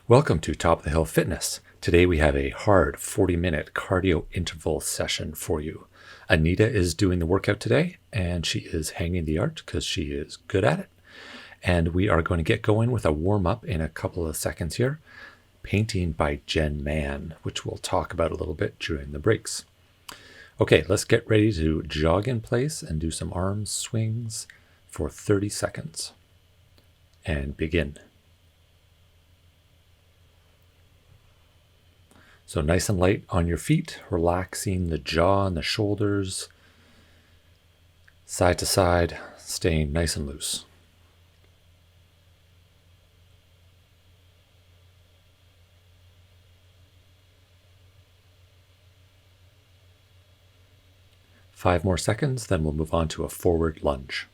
Welcome to Top of the Hill Fitness. Today we have a hard 40-minute cardio interval session for you. Anita is doing the workout today, and she is hanging the art because she is good at it. And we are going to get going with a warm-up in a couple of seconds here. Painting by Jen Mann, which we'll talk about a little bit during the breaks. Okay, let's get ready to jog in place and do some arm swings for 30 seconds. And begin. So nice and light on your feet, relaxing the jaw and the shoulders, side to side, staying nice and loose. Five more seconds, then we'll move on to a forward lunge.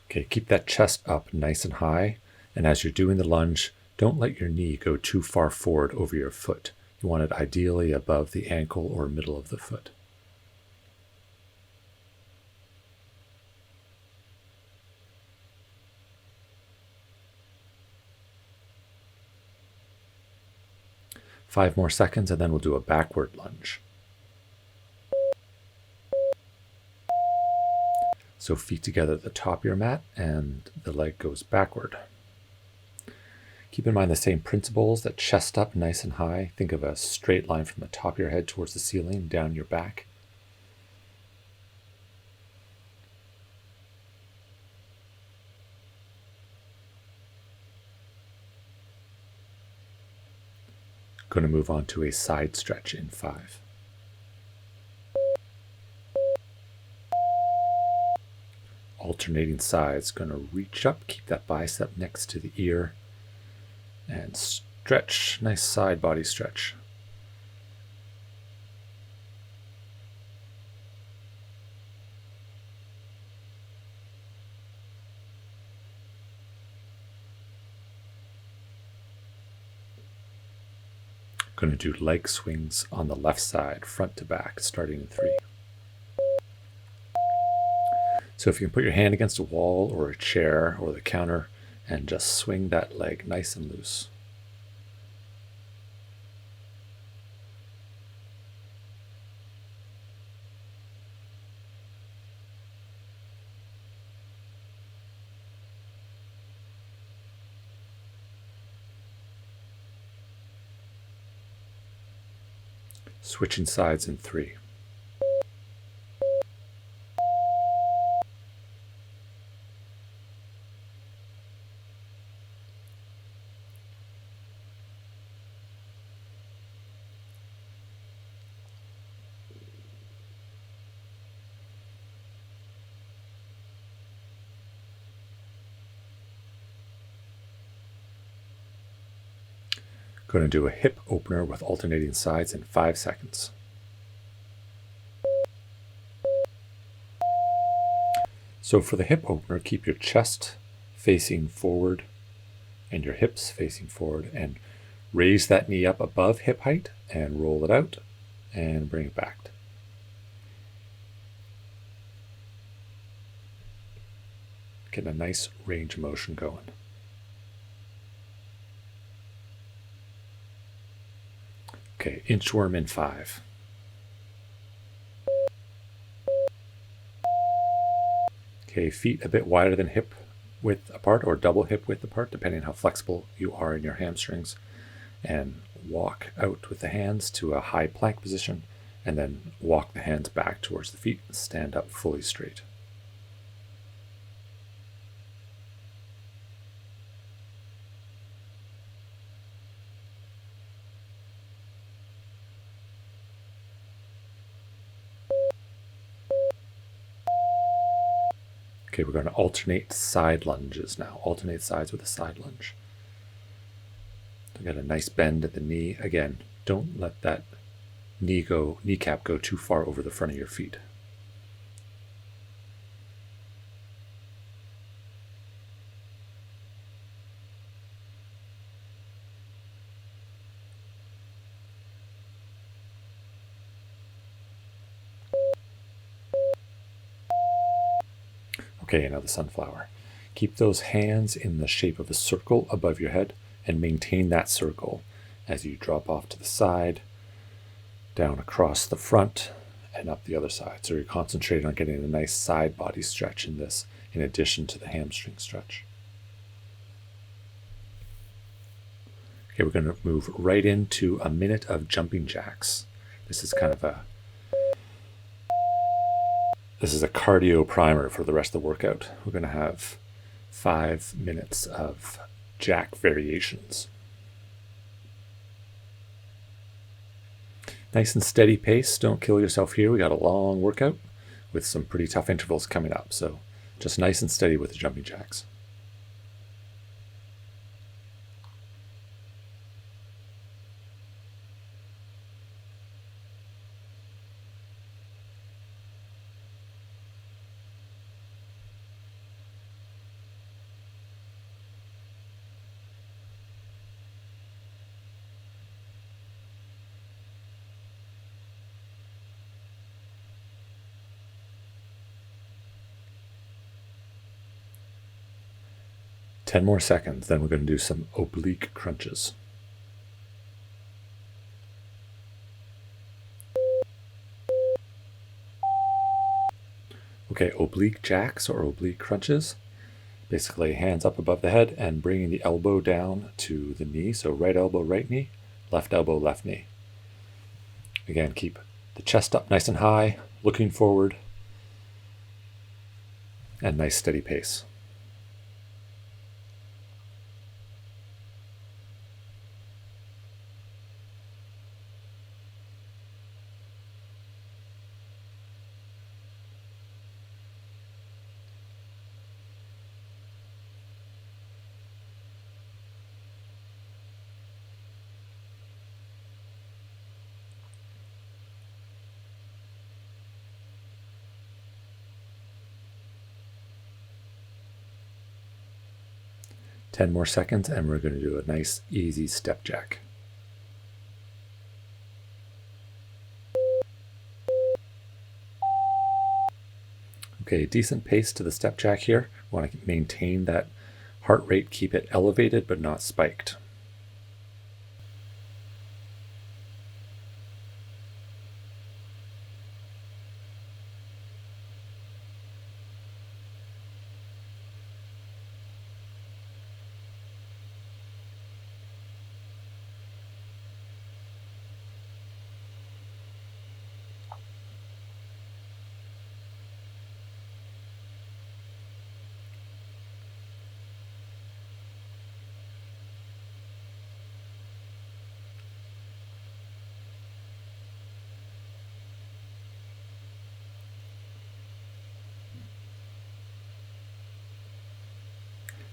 Okay, keep that chest up nice and high. And as you're doing the lunge, don't let your knee go too far forward over your foot. You want it ideally above the ankle or middle of the foot. Five more seconds, and then we'll do a backward lunge. So feet together at the top of your mat, and the leg goes backward. Keep in mind the same principles, that chest up nice and high. Think of a straight line from the top of your head towards the ceiling, down your back. Going to move on to a side stretch in 5. Alternating sides, going to reach up, keep that bicep next to the ear, and stretch, nice side body stretch. Going to do leg swings on the left side, front to back, starting in 3. So if you can put your hand against a wall or a chair or the counter and just swing that leg nice and loose. Switching sides in 3. Going to do a hip opener with alternating sides in 5 seconds. So for the hip opener, keep your chest facing forward and your hips facing forward, and raise that knee up above hip height and roll it out and bring it back. Get a nice range of motion going. Okay, inchworm in 5. Okay, feet a bit wider than hip width apart, or double hip width apart, depending on how flexible you are in your hamstrings. And walk out with the hands to a high plank position, and then walk the hands back towards the feet and stand up fully straight. Okay, we're going to alternate side lunges now. Alternate sides with a side lunge. We got a nice bend at the knee. Again, don't let that kneecap go too far over the front of your feet. Okay, now the sunflower. Keep those hands in the shape of a circle above your head and maintain that circle as you drop off to the side, down across the front, and up the other side. So you're concentrating on getting a nice side body stretch in this, in addition to the hamstring stretch. Okay, we're going to move right into a minute of jumping jacks. This is kind of a cardio primer for the rest of the workout. We're going to have 5 minutes of jack variations. Nice and steady pace. Don't kill yourself here. We got a long workout with some pretty tough intervals coming up. So just nice and steady with the jumping jacks. Ten more seconds, then we're going to do some oblique crunches. Okay, oblique jacks or oblique crunches. Basically, hands up above the head and bringing the elbow down to the knee. So right elbow, right knee, left elbow, left knee. Again, keep the chest up nice and high, looking forward, and nice steady pace. Ten more seconds, and we're going to do a nice, easy step jack. Okay, decent pace to the step jack here. We want to maintain that heart rate, keep it elevated but not spiked.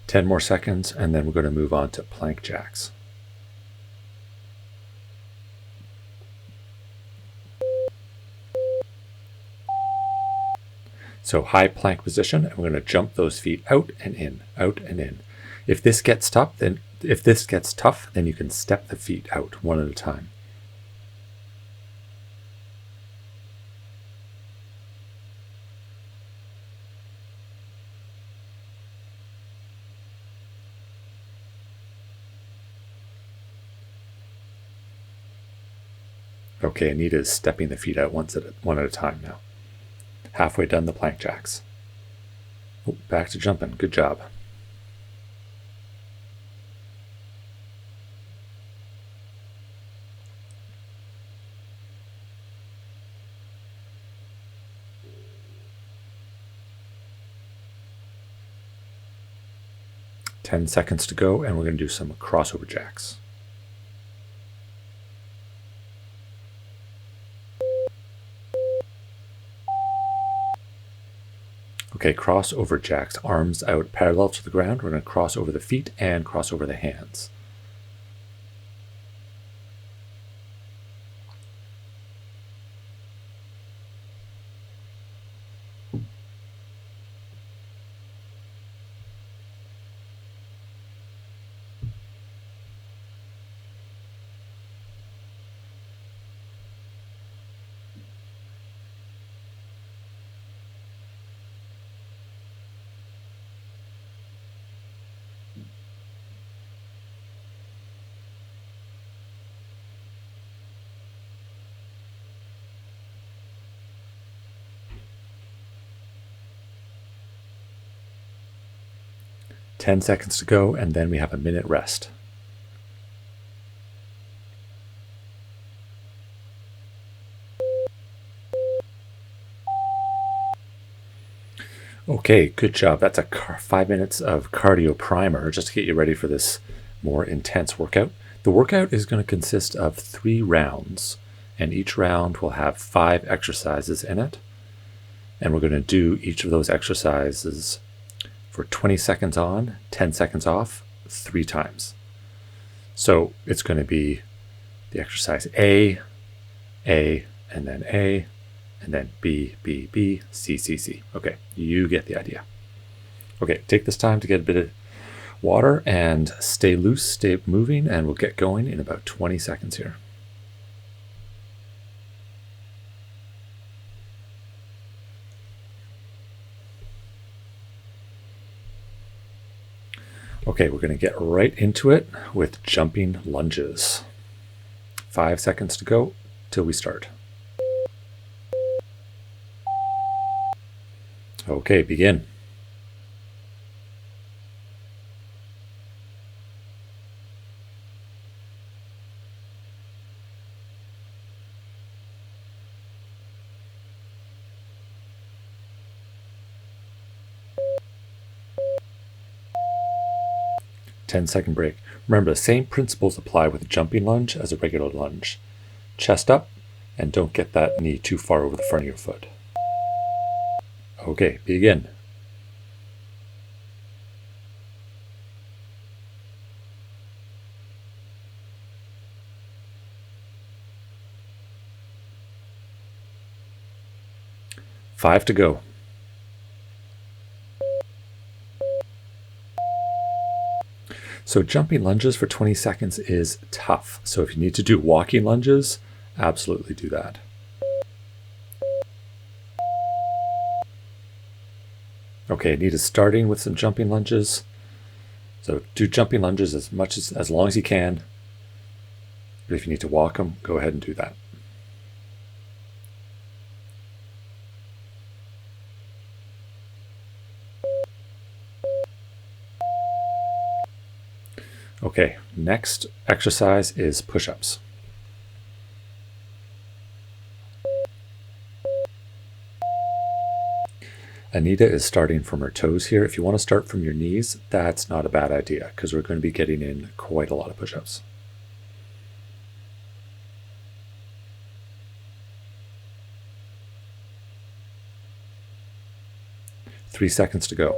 Ten more seconds, and then we're going to move on to plank jacks. So high plank position, and we're going to jump those feet out and in, out and in. If this gets tough, then you can step the feet out one at a time. Okay, Anita is stepping the feet out one at a time now. Halfway done the plank jacks. Oh, back to jumping. Good job. Ten seconds to go, and we're going to do some crossover jacks. Okay, crossover jacks, arms out parallel to the ground. We're going to cross over the feet and cross over the hands. 10 seconds to go, and then we have a minute rest. Okay, good job. That's a 5 minutes of cardio primer just to get you ready for this more intense workout. The workout is going to consist of 3 rounds, and each round will have 5 exercises in it. And we're going to do each of those exercises for 20 seconds on, 10 seconds off, 3 times. So it's going to be the exercise A, and then A, and then B, B, B, C, C, C. Okay, you get the idea. Okay, take this time to get a bit of water and stay loose, stay moving, and we'll get going in about 20 seconds here. Okay, we're going to get right into it with jumping lunges. 5 seconds to go till we start. Okay, begin. Ten-second break. Remember, the same principles apply with a jumping lunge as a regular lunge. Chest up, and don't get that knee too far over the front of your foot. Okay, begin. Five to go. So jumping lunges for 20 seconds is tough. So if you need to do walking lunges, absolutely do that. Okay, Anita's starting with some jumping lunges. So do jumping lunges as long as you can. But if you need to walk them, go ahead and do that. Okay, next exercise is push-ups. Anita is starting from her toes here. If you want to start from your knees, that's not a bad idea because we're going to be getting in quite a lot of push-ups. Three seconds to go.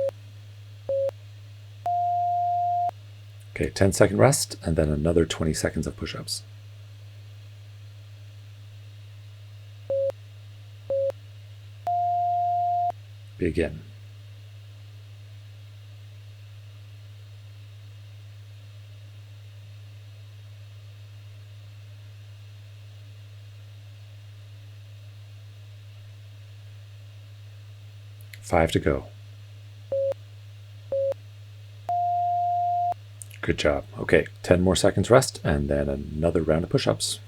Okay, 10-second rest, and then another 20 seconds of push-ups. Begin. Five to go. Good job. Okay, 10 more seconds rest, and then another round of push-ups.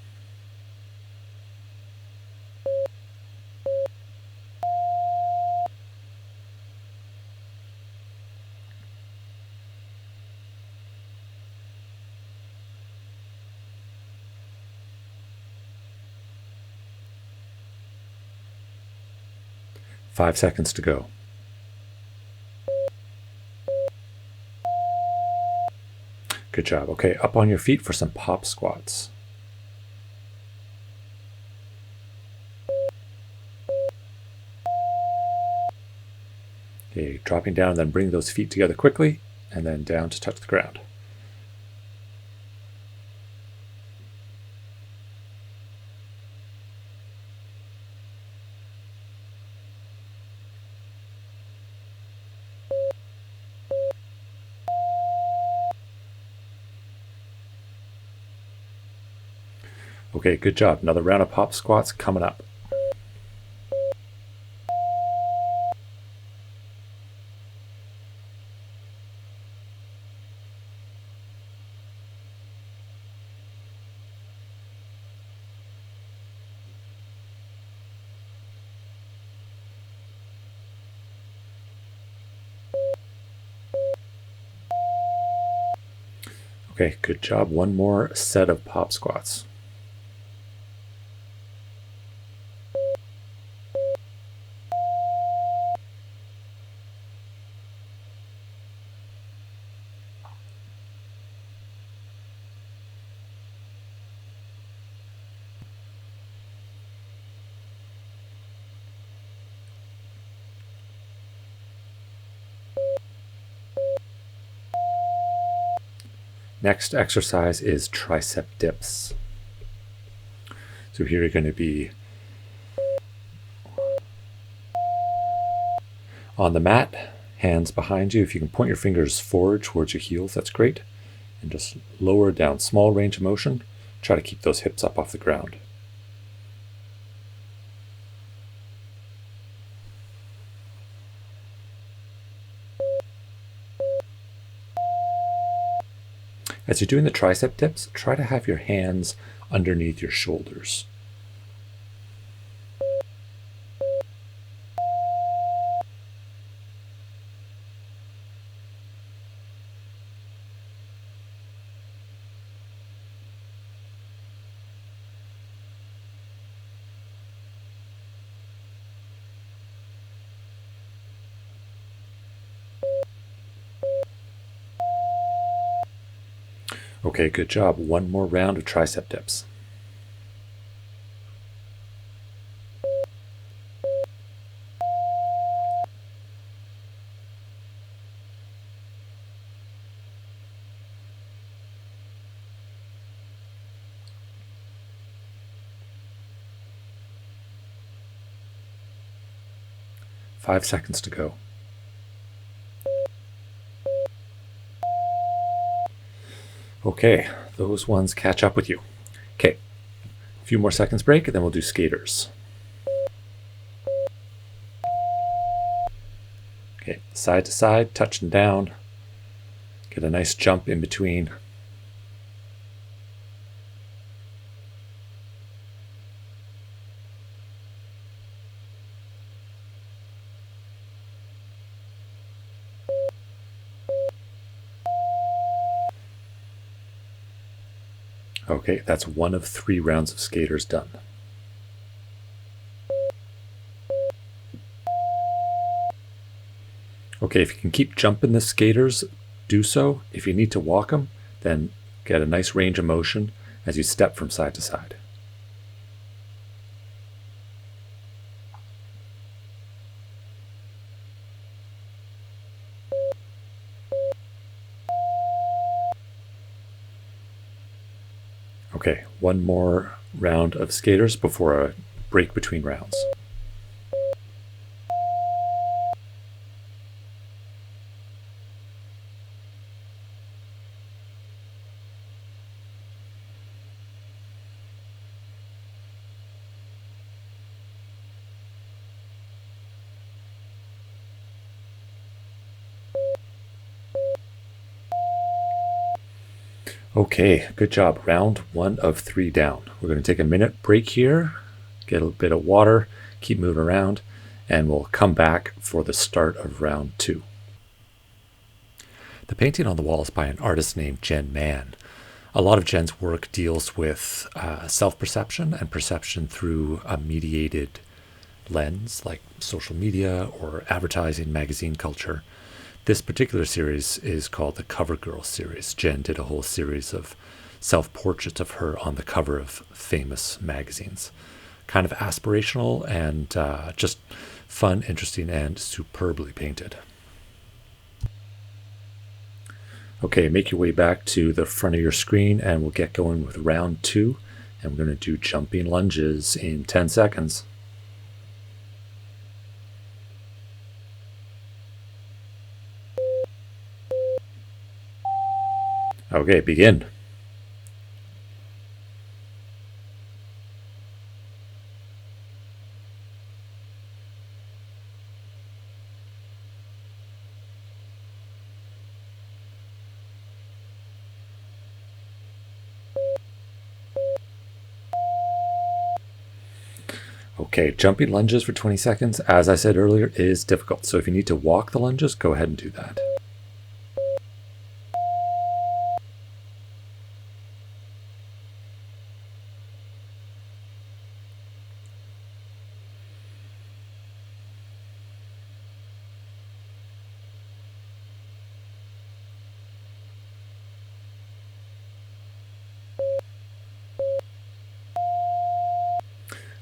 Five seconds to go. Good job. Okay, up on your feet for some pop squats. Okay, dropping down, then bring those feet together quickly, and then down to touch the ground. Okay, good job. Another round of pop squats coming up. Okay, good job. One more set of pop squats. Next exercise is tricep dips. So here you're going to be on the mat, hands behind you. If you can point your fingers forward towards your heels, that's great. And just lower down, small range of motion. Try to keep those hips up off the ground. As you're doing the tricep dips, try to have your hands underneath your shoulders. Okay, good job. One more round of tricep dips. Five seconds to go. Okay, those ones catch up with you. Okay, a few more seconds break and then we'll do skaters. Okay, side to side, touching down. Get a nice jump in between. Okay, that's one of 3 rounds of skaters done. Okay, if you can keep jumping the skaters, do so. If you need to walk them, then get a nice range of motion as you step from side to side. Okay, one more round of skaters before a break between rounds. Okay, good job. Round 1 of 3 down. We're going to take a minute break here, get a bit of water, keep moving around, and we'll come back for the start of round 2. The painting on the wall is by an artist named Jen Mann. A lot of Jen's work deals with self-perception and perception through a mediated lens like social media or advertising, magazine culture. This particular series is called the Cover Girl series. Jen did a whole series of self-portraits of her on the cover of famous magazines. Kind of aspirational and just fun, interesting, and superbly painted. Okay, make your way back to the front of your screen and we'll get going with round 2. And we're going to do jumping lunges in 10 seconds. Okay, begin. Okay, jumping lunges for 20 seconds, as I said earlier, is difficult. So if you need to walk the lunges, go ahead and do that.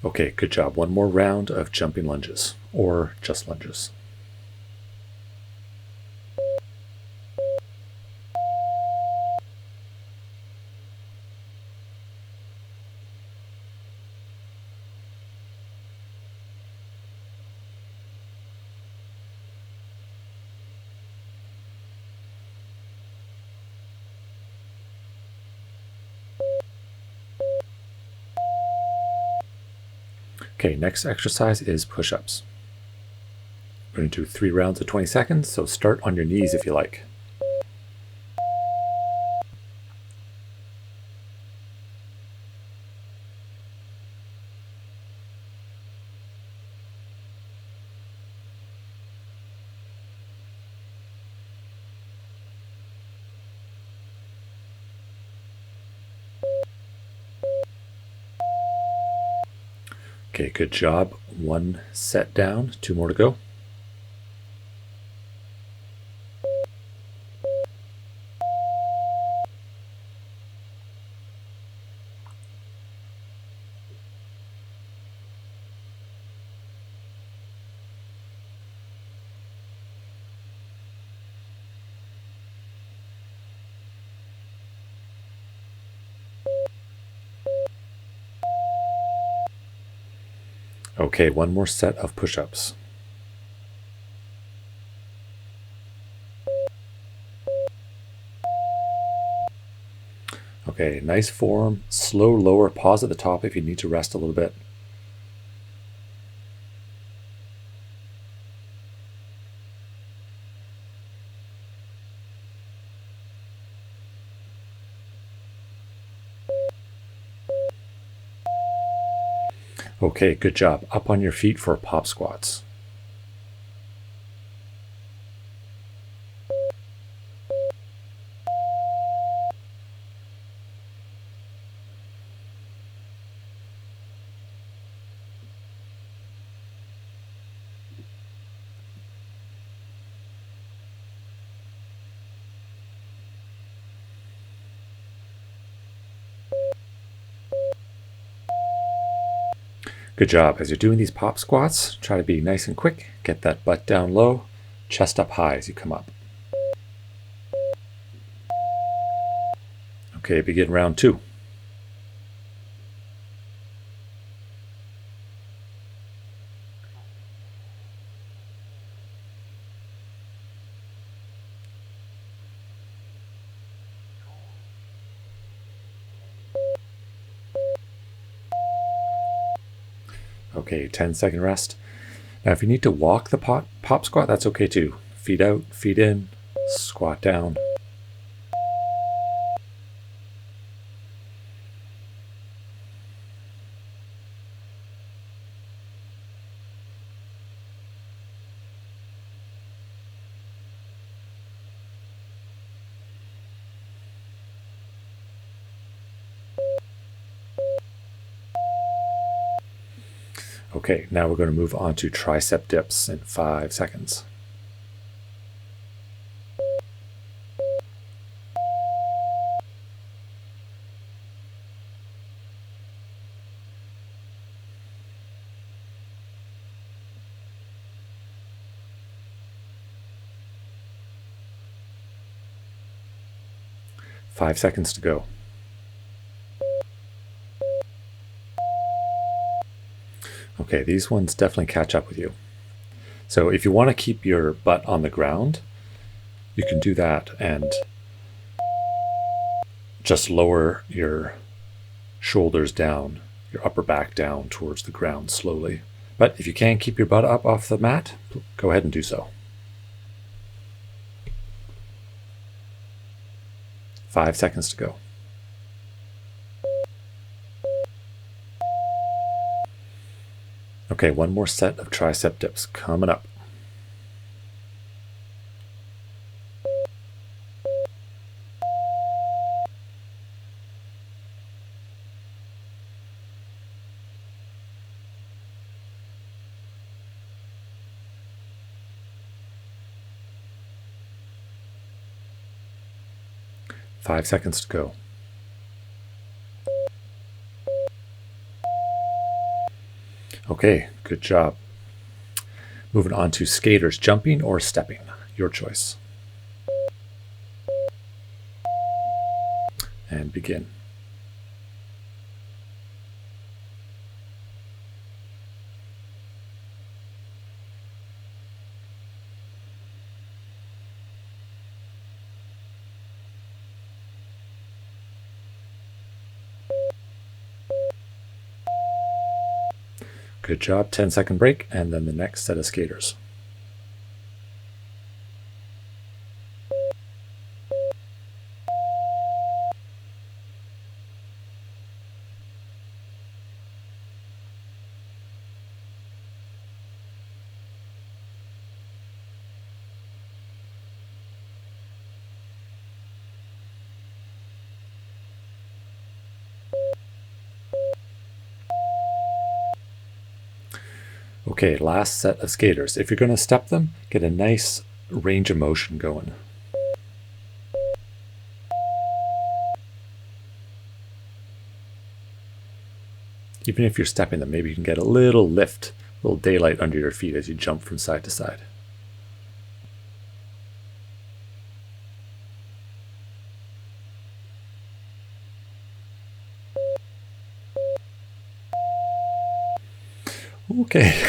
Okay, good job. One more round of jumping lunges, or just lunges. Okay, next exercise is push-ups. We're going to do 3 rounds of 20 seconds, so start on your knees if you like. Okay, good job. 1 set down, 2 more to go. Okay, 1 more set of push-ups. Okay, nice form. Slow lower, pause at the top if you need to rest a little bit. Okay, good job. Up on your feet for pop squats. Good job. As you're doing these pop squats, try to be nice and quick. Get that butt down low, chest up high as you come up. Okay, begin round 2. Okay, 10-second rest. Now, if you need to walk the pop squat, that's okay too. Feet out, feet in, squat down. Okay, now we're going to move on to tricep dips in 5 seconds. Five seconds to go. Okay, these ones definitely catch up with you. So if you want to keep your butt on the ground, you can do that and just lower your shoulders down, your upper back down towards the ground slowly. But if you can keep your butt up off the mat, go ahead and do so. 5 seconds to go. Okay, one more set of tricep dips coming up. Five seconds to go. Okay, good job. Moving on to skaters, jumping or stepping. Your choice. And begin. Good job. 10-second break, and then the next set of skaters. Okay, last set of skaters. If you're going to step them, get a nice range of motion going. Even if you're stepping them, maybe you can get a little lift, a little daylight under your feet as you jump from side to side. Okay,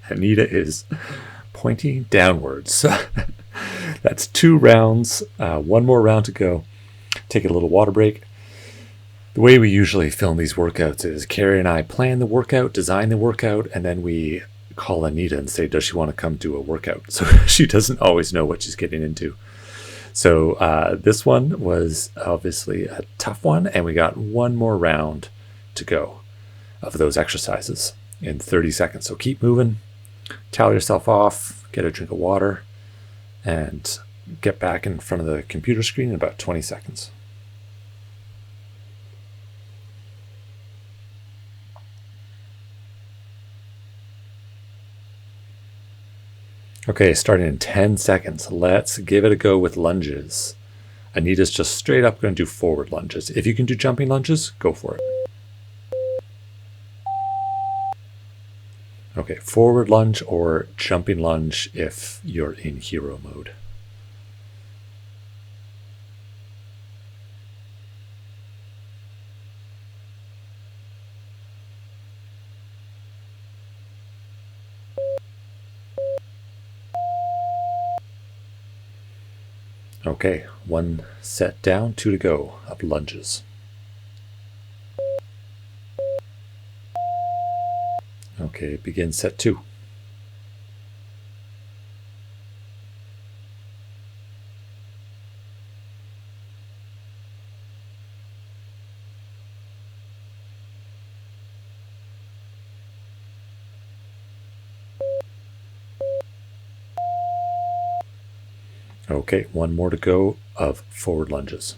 Anita is pointing downwards. That's 2 rounds, 1 more round to go. Take a little water break. The way we usually film these workouts is Carrie and I plan the workout, design the workout, and then we call Anita and say, does she want to come do a workout? So she doesn't always know what she's getting into. So this one was obviously a tough one, and we got 1 more round to go of those exercises in 30 seconds. So keep moving, towel yourself off, get a drink of water, and get back in front of the computer screen in about 20 seconds. Okay, starting in 10 seconds. Let's give it a go with lunges. Anita's just straight up going to do forward lunges. If you can do jumping lunges, go for it. Okay, forward lunge or jumping lunge if you're in hero mode. Okay, 1 set down, 2 to go of lunges. Okay, begin set 2. Okay, 1 more to go of forward lunges.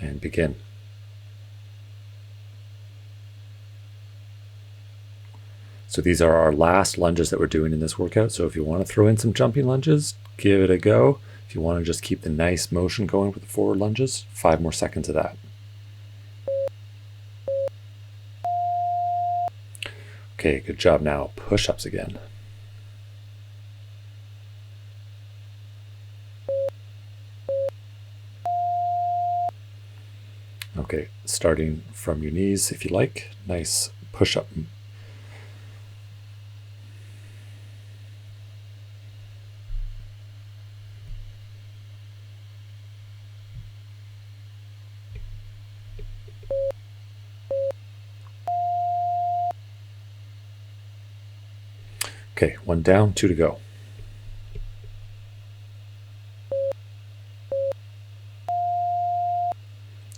And begin. So these are our last lunges that we're doing in this workout. So if you want to throw in some jumping lunges, give it a go. If you want to just keep the nice motion going with the forward lunges, 5 more seconds of that. Okay, good job. Now push-ups again. Okay, starting from your knees if you like. Nice push-up. Okay, 1 down, 2 to go.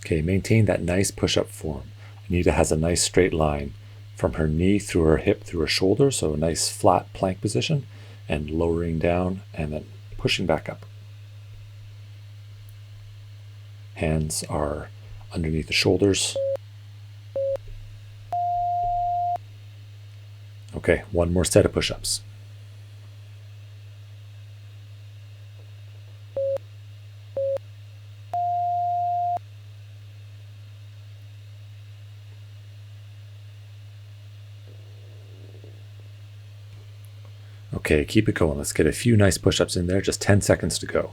Okay, maintain that nice push-up form. Anita has a nice straight line from her knee through her hip, through her shoulder, so a nice flat plank position, and lowering down and then pushing back up. Hands are underneath the shoulders. Okay, 1 more set of push-ups. Okay, keep it going. Let's get a few nice push-ups in there. Just 10 seconds to go.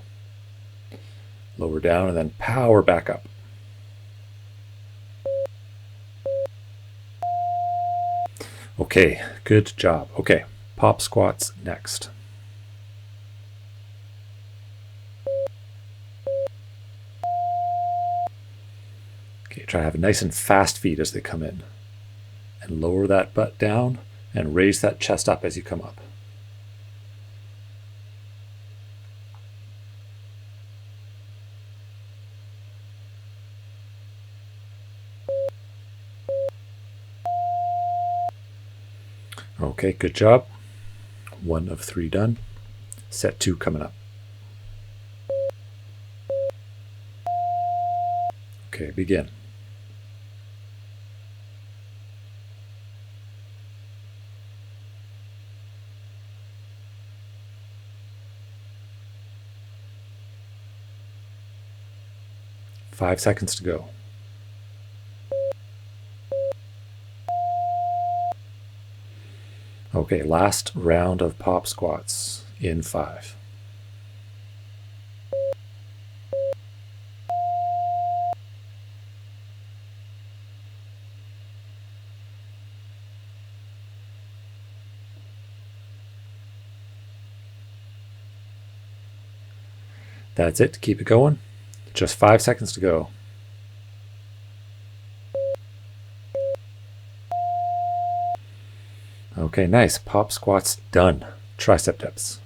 Lower down and then power back up. Okay, good job. Okay, pop squats next. Okay, try to have nice and fast feet as they come in. And lower that butt down and raise that chest up as you come up. Okay, good job. 1 of 3 done. Set 2 coming up. Okay, begin. Five seconds to go. Okay, last round of pop squats in 5. That's it. Keep it going. Just 5 seconds to go. Okay, nice. Pop squats done. Tricep dips.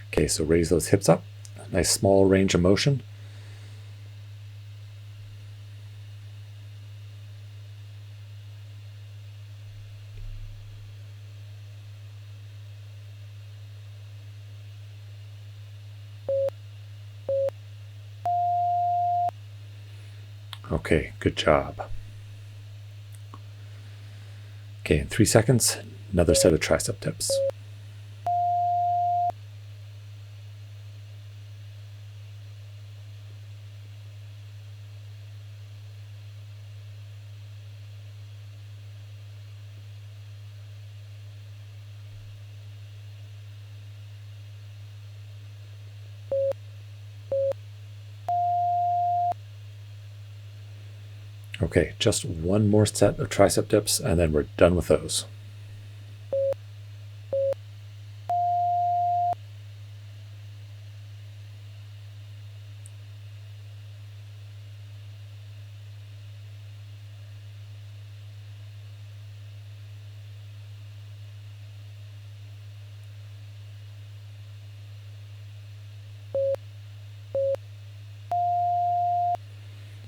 Okay, so raise those hips up. Nice small range of motion. Okay, good job. Okay, in 3 seconds, another set of tricep dips. Okay, just one more set of tricep dips and then we're done with those.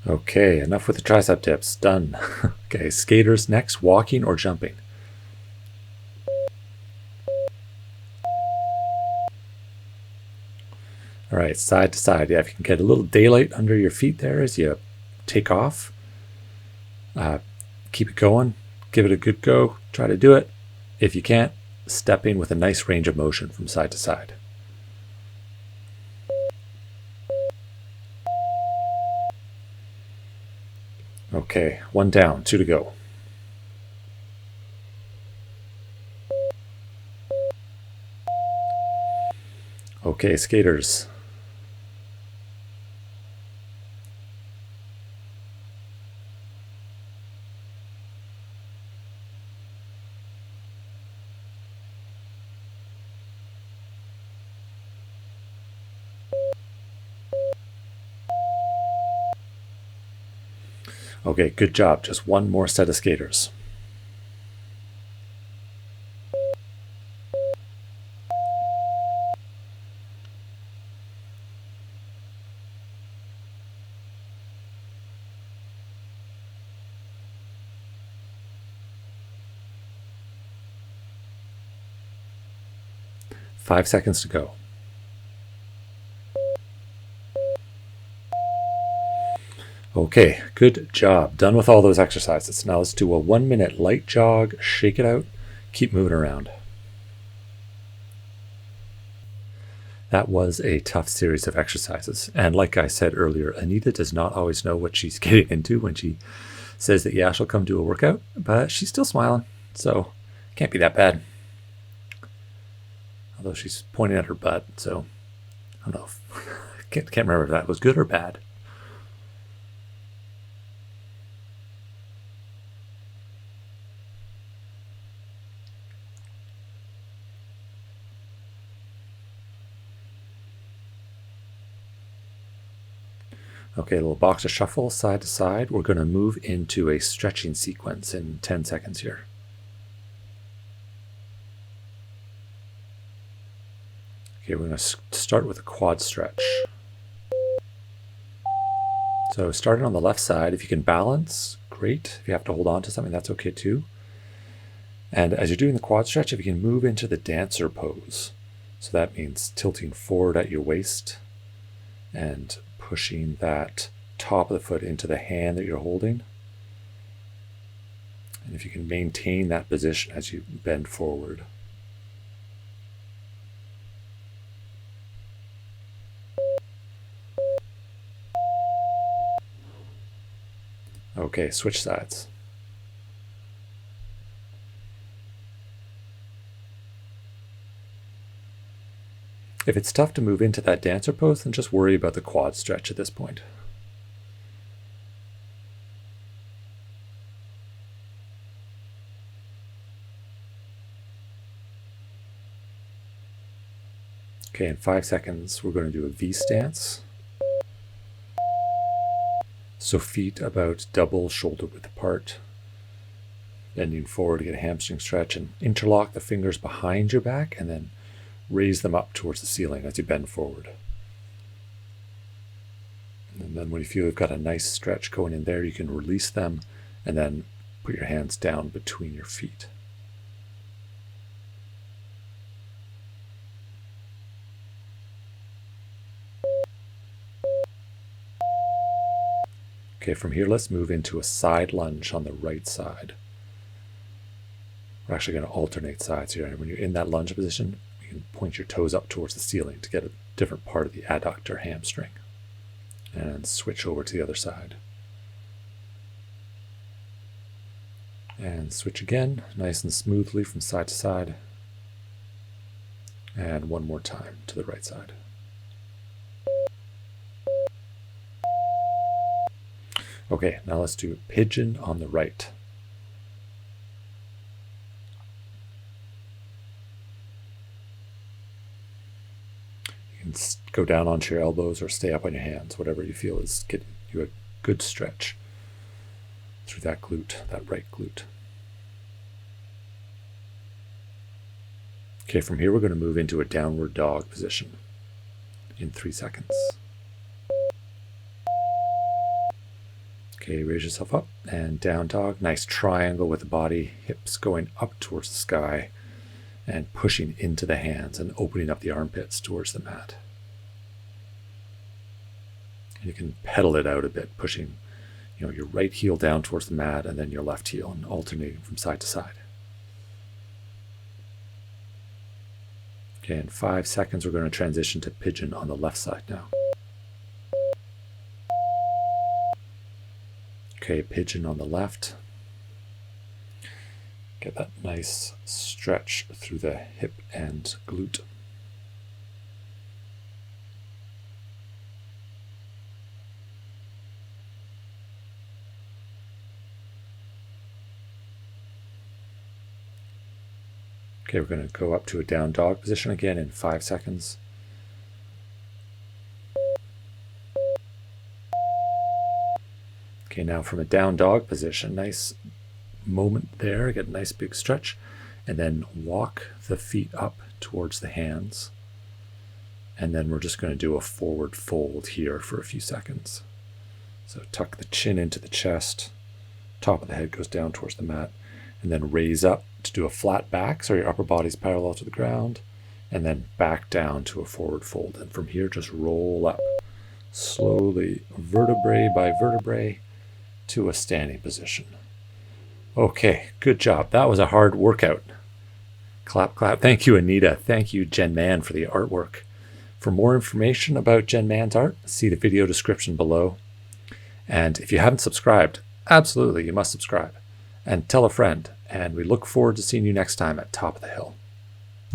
Okay, enough with the tricep dips. Done. Okay, skaters next. Walking or jumping? All right, side to side. Yeah, if you can get a little daylight under your feet there as you take off, keep it going. Give it a good go. Try to do it. If you can't, stepping with a nice range of motion from side to side. Okay, 1 down, 2 to go. Okay, skaters. Okay, good job. Just one more set of skaters. Five seconds to go. Okay, good job. Done with all those exercises. Now let's do a 1 minute light jog, shake it out, keep moving around. That was a tough series of exercises. And like I said earlier, Anita does not always know what she's getting into when she says that yeah, she'll come do a workout, but she's still smiling, so can't be that bad. Although she's pointing at her butt, so I don't know. Can't remember if that was good or bad. Okay, a little boxer shuffle side to side. We're going to move into a stretching sequence in 10 seconds here. Okay, we're going to start with a quad stretch. So starting on the left side, if you can balance, great. If you have to hold on to something, that's okay too. And as you're doing the quad stretch, if you can move into the dancer pose. So that means tilting forward at your waist and pushing that top of the foot into the hand that you're holding. And if you can maintain that position as you bend forward. Okay, switch sides. If it's tough to move into that dancer pose, then just worry about the quad stretch at this point. Okay, in 5 seconds, we're going to do a V stance. So feet about double shoulder width apart. Bending forward to get a hamstring stretch, and interlock the fingers behind your back and then raise them up towards the ceiling as you bend forward. And then when you feel you've got a nice stretch going in there, you can release them and then put your hands down between your feet. Okay, from here, let's move into a side lunge on the right side. We're actually going to alternate sides here. And when you're in that lunge position, you can point your toes up towards the ceiling to get a different part of the adductor hamstring. And switch over to the other side. And switch again, nice and smoothly from side to side. And one more time to the right side. Okay, now let's do a pigeon on the right. You can go down onto your elbows or stay up on your hands, whatever you feel is getting you a good stretch through that glute, that right glute. Okay, from here we're going to move into a downward dog position in 3 seconds. Okay, raise yourself up and down dog. Nice triangle with the body, hips going up towards the sky and pushing into the hands and opening up the armpits towards the mat. And you can pedal it out a bit, pushing your right heel down towards the mat and then your left heel, and alternating from side to side. Okay, in 5 seconds we're going to transition to pigeon on the left side now. Okay, pigeon on the left. Get that nice stretch through the hip and glute. Okay, we're going to go up to a down dog position again in 5 seconds. Okay, now from a down dog position, nice moment there, get a nice big stretch, and then walk the feet up towards the hands. And then we're just going to do a forward fold here for a few seconds. So tuck the chin into the chest, top of the head goes down towards the mat, and then raise up to do a flat back, so your upper body's parallel to the ground, and then back down to a forward fold. And from here, just roll up slowly, vertebrae by vertebrae, to a standing position. Okay, good job. That was a hard workout. Clap, clap. Thank you, Anita. Thank you, Jen Man, for the artwork. For more information about Jen Man's art, see the video description below. And if you haven't subscribed, Absolutely, you must subscribe. And tell a friend, and we look forward to seeing you next time at Top of the Hill.